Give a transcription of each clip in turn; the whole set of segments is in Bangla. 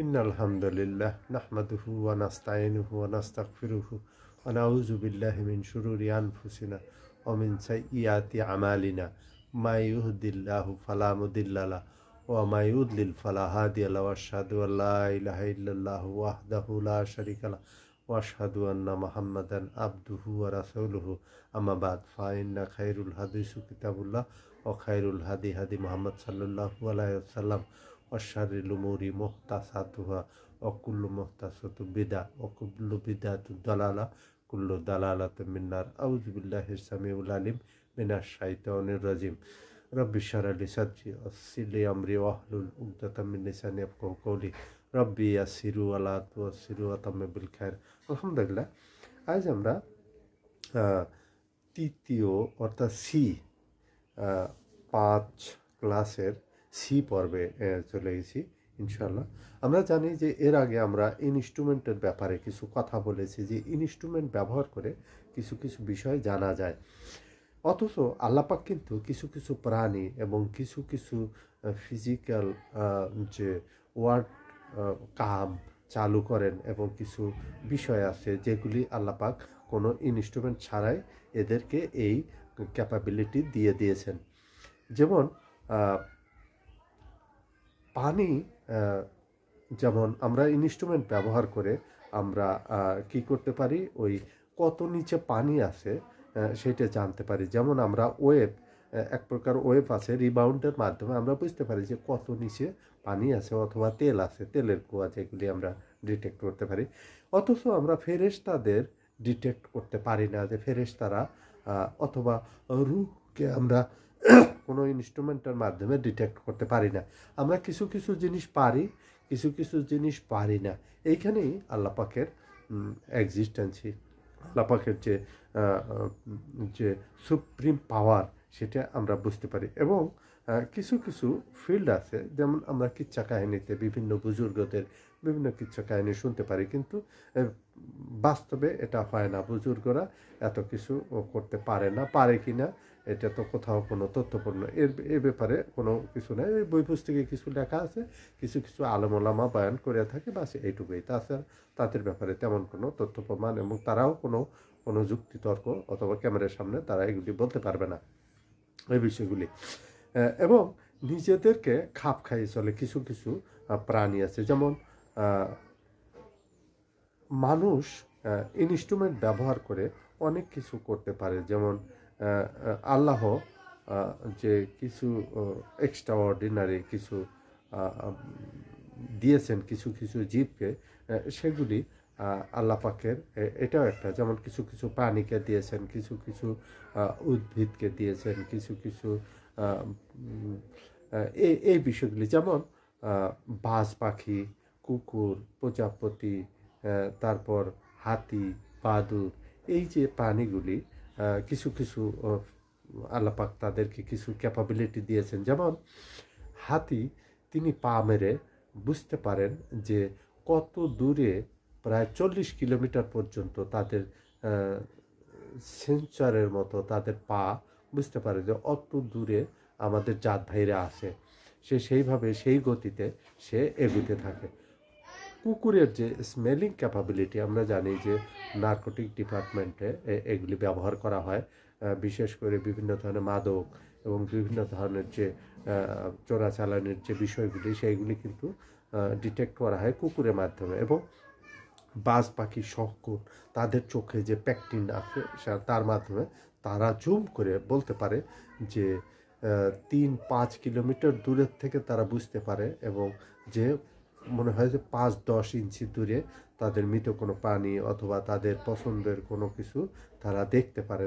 ইন্নাল হামদুলিল্লাহ নাহমাদুহু ওয়া নাস্তাইনুহু ওয়া নাস্তাগফিরুহু ওয়া নাউযু বিল্লাহি মিন শুরুরি আনফুসিনা ওয়া মিন সাইয়্যাতি আমালিনা মা ইউহদিল্লাহু ফালা মুদিল্লা লাহু ওয়া মা ইউদ্লিল ফালা হাদিয়া লাহু ওয়া আশহাদু আল লা ইলাহা ইল্লাল্লাহু ওয়াহদাহু লা শারীকা লাহু ওয়া আশহাদু আন্না মুহাম্মাদান আবদুহু ওয়া রাসূলুহু আম্মা বা'দ ফা ইন্না খায়রুল হাদিসি কিতাবুল্লাহ ওয়া খায়রুল হাদি হাদি মুহাম্মদ সাল্লাল্লাহু আলাইহি ওয়াসাল্লাম অশারিল উমুরি মুহতাসাতুহা অকুল্লু মুহতাসাতু বিদা অকুল্লু বিদাতু দালালা কুল্লু দালালাতুম মিন্নার আউযু বিল্লাহিস সামিউল আলিম মিনাশ শাইতানির রাজিম রব্বি ইশরাহ লি সাদরি ওয়াসসির লি আমরি ওয়াহলুল উকদাতাম মিন লিসানি ইয়াফকাহু কওলি রব্বি ইয়াসসিরু ওয়া লা তুয়াসসিরু ওয়া তাম্মিম বিল খায়র। আলহামদুলিল্লাহ, আজ আমরা তৃতীয় অর্থাৎ সি 5 ক্লাসের সি পর্বে চলে গেছি ইনশাল্লাহ। আমরা জানি যে এর আগে আমরা ইনস্ট্রুমেন্টের ব্যাপারে কিছু কথা বলেছি, যে ইনস্ট্রুমেন্ট ব্যবহার করে কিছু কিছু বিষয় জানা যায়। অথচ আল্লাপাক কিন্তু কিছু কিছু প্রাণী এবং কিছু কিছু ফিজিক্যাল যে ওয়ার্ড কাম চালু করেন এবং কিছু বিষয় আছে যেগুলি আল্লাপাক কোনো ইনস্ট্রুমেন্ট ছাড়াই এদেরকে এই ক্যাপাবিলিটি দিয়ে দিয়েছেন। যেমন পানি, যেমন আমরা ইনস্ট্রুমেন্ট ব্যবহার করে আমরা কি করতে পারি, ওই কত নিচে পানি আছে সেটা জানতে পারি। যেমন আমরা ওয়েভ, এক প্রকার ওয়েভ আছে, রিবাউন্ডের মাধ্যমে আমরা বুঝতে পারি যে কত নিচে পানি আছে অথবা তেল আছে, তেলের কুয়া, যেগুলি আমরা ডিটেক্ট করতে পারি। অথচ আমরা ফেরেশতাদের ডিটেক্ট করতে পারি না, যে ফেরেশতারা অথবা রূহকে আমরা কোনো ইনস্ট্রুমেন্টের মাধ্যমে ডিটেক্ট করতে পারি না। আমরা কিছু কিছু জিনিস পারি, কিছু কিছু জিনিস পারি না। এইখানেই আল্লাপাকের এক্সিস্টেন্সি, আল্লাপাকের যে সুপ্রিম পাওয়ার, সেটা আমরা বুঝতে পারি। এবং কিছু কিছু ফিল্ড আছে, যেমন আমরা কিচ্ছা কাহিনীতে বিভিন্ন বুজুর্গদের বিভিন্ন কিচ্ছা কাহিনী শুনতে পারি, কিন্তু বাস্তবে এটা হয় না। বুজুর্গরা এত কিছু করতে পারে না, পারে কি না এটা তো কোথাও কোনো তথ্যপূর্ণ এ ব্যাপারে কোনো কিছু নেই। ওই বই পুস্তকে কিছু লেখা আছে, কিছু কিছু আলেম ওলামা বয়ান করে থাকে, বাস এইটুকুই। তাছাড়া তাদের ব্যাপারে তেমন কোনো তথ্য প্রমাণ এবং তারাও কোনো যুক্তি তর্ক অথবা ক্যামেরার সামনে তারা এগুলি বলতে পারবে না, এই বিষয়গুলি। এবং নিজেদেরকে খাপ খাইয়ে চলে কিছু কিছু প্রাণী আছে। যেমন মানুষ ইনস্ট্রুমেন্ট ব্যবহার করে অনেক কিছু করতে পারে। যেমন আল্লাহ যে কিছু এক্সট্রা অর্ডিনারি কিছু দিয়েছেন কিছু কিছু জীবকে, সেগুলি আল্লাহ পাকের এটাও একটা। যেমন কিছু কিছু প্রাণীকে দিয়েছেন, কিছু কিছু উদ্ভিদকে দিয়েছেন, কিছু কিছু এই বিষয়গুলি। যেমন বাজ পাখি, কুকুর, প্রজাপতি, তারপর হাতি, বাদুড়, এই যে প্রাণীগুলি কিছু কিছু আল্লাপাক তাদেরকে কিছু ক্যাপাবিলিটি দিয়েছেন। যেমন হাতি, তিনি পা মেরে বুঝতে পারেন যে কত দূরে, প্রায় 40 কিলোমিটার পর্যন্ত তাদের সেন্সরের মতো তাদের পা বুঝতে পারে যে অত দূরে আমাদের জাত ভাইরা আছে। সে সেইভাবে সেই গতিতে সে এগুতে থাকে। কুকুরের যে স্মেলিং ক্যাপাবিলিটি, আমরা জানি যে নার্কোটিক ডিপার্টমেন্টে এগুলি ব্যবহার করা হয়, বিশেষ করে বিভিন্ন ধরনের মাদক এবং বিভিন্ন ধরনের যে চোরাচালানের যে বিষয়গুলি, সেইগুলি কিন্তু ডিটেক্ট করা হয় কুকুরের মাধ্যমে। এবং বাজ পাখি শকুন, তাদের চোখে যে প্যাকটিন আছে তার মাধ্যমে তারা জুম করে বলতে পারে যে 3-5 কিলোমিটার দূরের থেকে তারা বুঝতে পারে, এবং যে মনে হয় যে 5-10 ইঞ্চি দূরে তাদের মৃত কোনো প্রাণী অথবা তাদের পছন্দের কোনো কিছু তারা দেখতে পারে।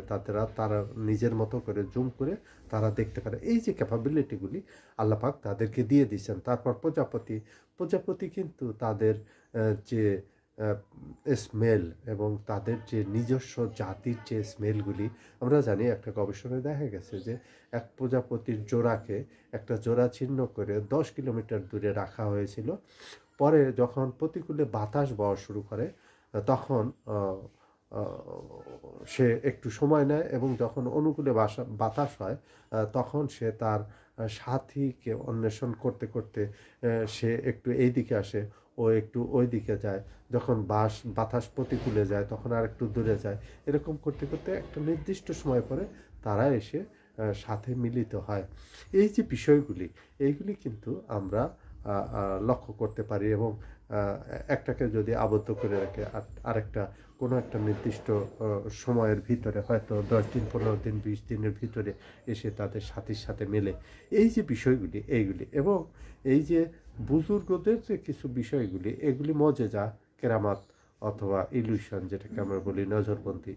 তারা নিজের মতো করে জুম করে তারা দেখতে পারে। এই যে ক্যাপাবিলিটিগুলি আল্লাপাক তাদেরকে দিয়ে দিয়েছেন। তারপর প্রজাপতি কিন্তু তাদের যে স্মেল এবং তাদের যে নিজস্ব জাতির যে স্মেলগুলি, আমরা জানি একটা গবেষণায় দেখা গেছে যে এক প্রজাপতির জোড়াকে একটা জোড়া ছিন্ন করে 10 কিলোমিটার দূরে রাখা হয়েছিল। পরে যখন প্রতিকূলে বাতাস বওয়া শুরু করে, তখন সে একটু সময় নেয় এবং যখন অনুকূলে বাতাস হয় তখন সে তার সাথীকে অন্বেষণ করতে করতে সে একটু এই দিকে আসে, ও একটু ওই দিকে যায়, যখন বাতাস প্রতিকূলে যায় তখন আর একটু দূরে যায়, এরকম করতে করতে একটা নির্দিষ্ট সময় পরে তারা এসে সাথে মিলিত হয়। এই যে বিষয়গুলি, এইগুলি কিন্তু আমরা লক্ষ্য করতে পারি, এবং একটাকে যদি আবদ্ধ করে রাখে আরেকটা কোনো একটা নির্দিষ্ট সময়ের ভিতরে, হয়তো 10 দিন, 15 দিন, 20 দিনের ভিতরে এসে তাদের সাথীর সাথে মেলে। এই যে বিষয়গুলি, এইগুলি, এবং এই যে বুজুর্গদের যে কিছু বিষয়গুলি, এগুলি মজেজা, কেরামাত অথবা ইলিউশন, যেটাকে আমরা বলি নজরবন্দি,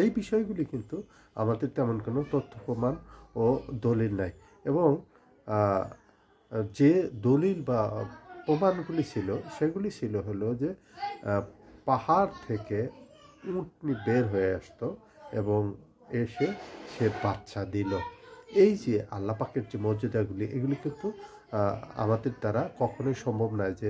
এই বিষয়গুলি কিন্তু আমাদের তেমন কোনো তথ্য প্রমাণ ও দলিল নাই। এবং যে দলিল বা প্রমাণগুলি ছিল, সেগুলি ছিল হলো যে পাহাড় থেকে উটনি বের হয়ে আসতো এবং এসে সে বাচ্চা দিল। এই যে আল্লাহ পাকের যে মর্যাদাগুলি, এগুলি কিন্তু আমাদের দ্বারা কখনোই সম্ভব নয় যে